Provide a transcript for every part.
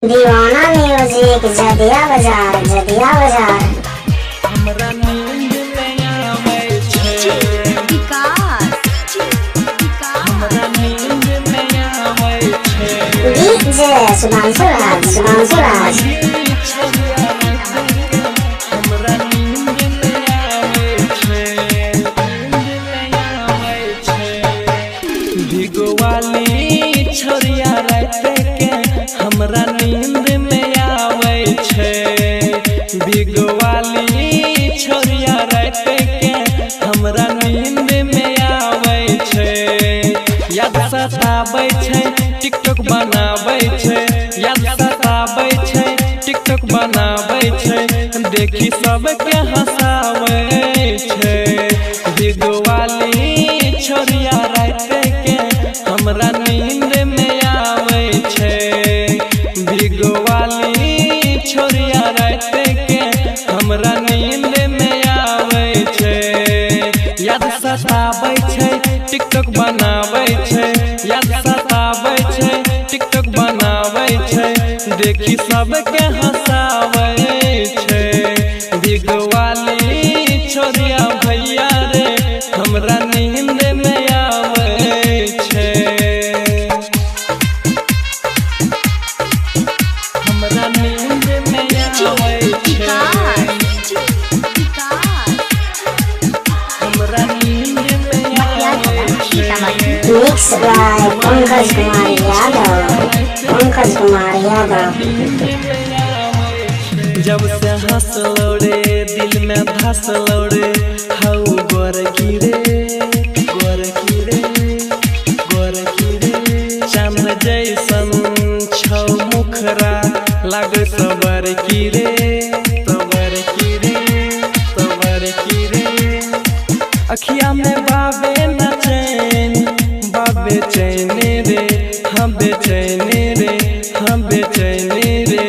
दीवाना म्यूजिक जदिया बाजार जदिया बाजार। हमरा नींद में आवे छे हमरा नींद में आवे छे डीजे सुधांशु राज सुधांशु राज। हमरा नींद में आवे छे भिगोवाली छोरिया रात के हमरा नींद में आवे छे भिगोवाली छोरिया रात के हमरा नींद में आवे छे याद सताबै छे टिकटॉक बनाबै छे याद सताबै छे टिकटॉक बनाबै छे देखी सबके हंसाबै छे भिगोवाली छोरिया रात के हमरा नींद में आवे छे भिगोवाली छोरिया रात के हमरा नींद में आवे छे याद सताबै छे टिकटॉक बनाबै छे याद सताबै छे टिकटॉक बनाबै छे देखी सबके हंसाबै छे भिगोवाली छोरिया भैया रे हमरा नींद में आवे छे हमरा नींद में आवे छे हमरा नींद में आवे छे मिक्स बाय पंकज कुमार यादव पंकज कुमार यादव। जब से हंसलो रे दिल में धसलो रे हाउ गोर की रे चांद जैसन छौ मुखरा लागे सबर की रे अखिया में बाबे न चैन बाबे चैने रे हम बेचैने रे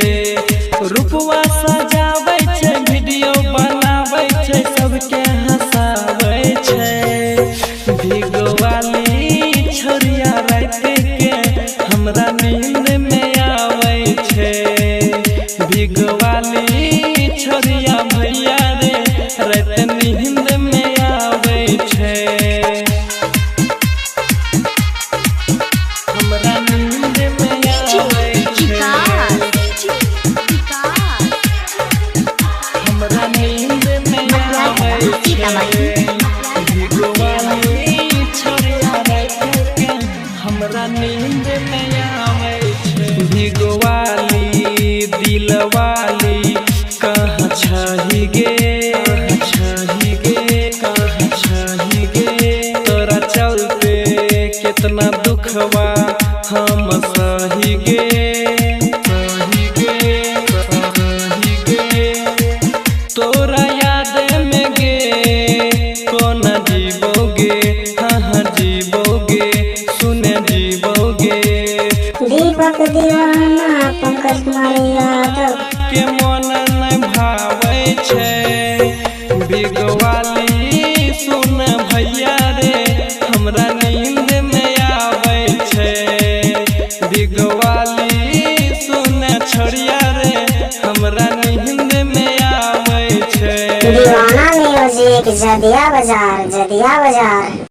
रूपवा सजाबै छे वीडियो बनाबै छे सबके हंसाबै छे भिगोवाली छोरिया रात के हमरा नींद में आवे छे भिगोवाली छोरिया भैया रे रात नींद में आवे छे हमरा नींद में आवे छे हमरा नींद में आवे छे भिगोवाली छोरिया रात के हमरा नींद में आवे छे भिगोवाली दिलवाली कहाँ छही गे तोरा चलते कितना दुखवा हम सही गे तोरा याद में गे कौन जीवोगे हाँ जीवोगे सुने जीवोगे दीपक दीवाना पंकज कुमार यादव के मन नहीं भावे छे भिगोवाली सुन भैया रे हमरा नींद में आवे छे भिगोवाली सुन छोरिया रे हमरा नींद में आवे छे दीवाना म्यूजिक जदिया बाजार जदिया बाजार।